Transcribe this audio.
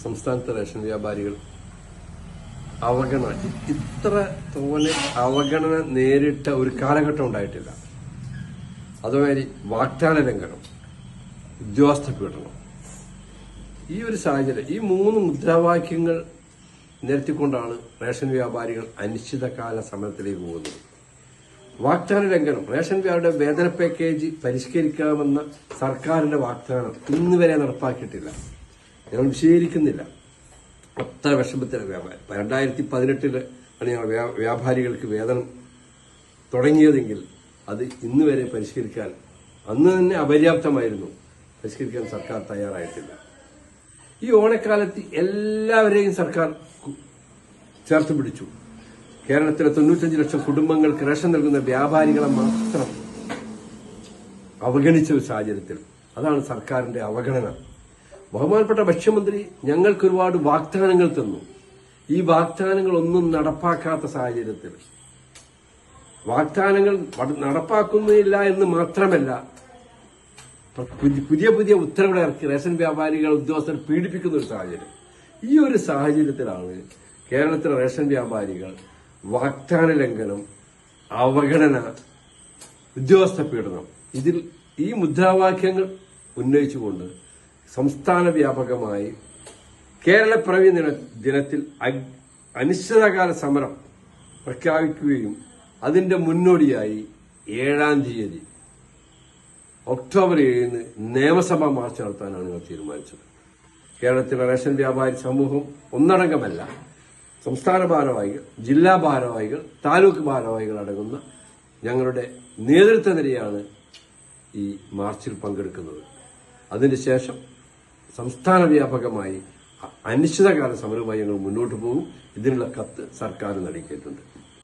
സംസ്ഥാനത്തെ റേഷൻ വ്യാപാരികൾ ഇത്ര തോന്നെ അവഗണന നേരിട്ട ഒരു കാലഘട്ടം ഉണ്ടായിട്ടില്ല. അതുമാതിരി വാഗ്ദാന ലംഘനം, ഉദ്യോഗസ്ഥ പീഡനം, ഈ ഒരു സാഹചര്യം, ഈ 3 മുദ്രാവാക്യങ്ങൾ നിരത്തിക്കൊണ്ടാണ് റേഷൻ വ്യാപാരികൾ അനിശ്ചിതകാല സമരത്തിലേക്ക് പോകുന്നത്. വാഗ്ദാന ലംഘനം, റേഷൻ വ്യാപാരിയുടെ വേതന പാക്കേജ് പരിഷ്കരിക്കാമെന്ന സർക്കാരിന്റെ വാഗ്ദാനം ഇന്ന് വരെ നടപ്പാക്കിയിട്ടില്ല. ഞങ്ങൾ വിശദീകരിക്കുന്നില്ല. അത്ര വിഷമത്തിലെ വ്യാപാരം 2018 ആണ് ഞങ്ങൾ വ്യാപാരികൾക്ക് വേതനം തുടങ്ങിയതെങ്കിൽ അത് ഇന്ന് വരെ പരിഷ്കരിക്കാൻ അന്ന് തന്നെ അപര്യാപ്തമായിരുന്നു. പരിഷ്കരിക്കാൻ സർക്കാർ തയ്യാറായിട്ടില്ല. ഈ ഓണക്കാലത്ത് എല്ലാവരെയും സർക്കാർ ചേർത്ത് പിടിച്ചു. കേരളത്തിലെ 95 ലക്ഷം കുടുംബങ്ങൾക്ക് റേഷൻ നൽകുന്ന വ്യാപാരികളെ മാത്രം അവഗണിച്ച ഒരു സാഹചര്യത്തിൽ അതാണ് സർക്കാരിന്റെ അവഗണന. ബഹുമാനപ്പെട്ട ഭക്ഷ്യമന്ത്രി ഞങ്ങൾക്ക് ഒരുപാട് വാഗ്ദാനങ്ങൾ തന്നു. ഈ വാഗ്ദാനങ്ങളൊന്നും നടപ്പാക്കാത്ത സാഹചര്യത്തിൽ, വാഗ്ദാനങ്ങൾ നടപ്പാക്കുന്നില്ല എന്ന് മാത്രമല്ല, പുതിയ പുതിയ ഉത്തരവുകൾ ഇറക്കി റേഷൻ വ്യാപാരികൾ ഉദ്യോഗസ്ഥർ പീഡിപ്പിക്കുന്ന ഒരു സാഹചര്യം. ഈ ഒരു സാഹചര്യത്തിലാണ് കേരളത്തിലെ റേഷൻ വ്യാപാരികൾ വാഗ്ദാന ലംഘനം, അവഗണന, ഉദ്യോഗസ്ഥ പീഡനം, ഈ മുദ്രാവാക്യങ്ങൾ ഉന്നയിച്ചുകൊണ്ട് സംസ്ഥാന വ്യാപകമായി കേരളപ്പിറവി ദിനത്തിൽ അനിശ്ചിതകാല സമരം പ്രഖ്യാപിക്കുകയും അതിന്റെ മുന്നോടിയായി 7-ാം തീയതി ഒക്ടോബർ 7-ന് നിയമസഭാ മാർച്ച് നടത്താനാണ് ഞങ്ങൾ തീരുമാനിച്ചത്. കേരളത്തിലെ റേഷൻ വ്യാപാരി സമൂഹം ഒന്നടങ്കമല്ല, സംസ്ഥാന ഭാരവാഹികൾ, ജില്ലാ ഭാരവാഹികൾ, താലൂക്ക് ഭാരവാഹികൾ അടങ്ങുന്ന ഞങ്ങളുടെ നേതൃത്വ നിരയാണ് ഈ മാർച്ചിൽ പങ്കെടുക്കുന്നത്. അതിനുശേഷം സംസ്ഥാന വ്യാപകമായി അനിശ്ചിതകാല സമരവുമായി ഞങ്ങൾ മുന്നോട്ട് പോകും. ഇതിനുള്ള കത്ത് സർക്കാർ നൽകിയിട്ടുണ്ട്.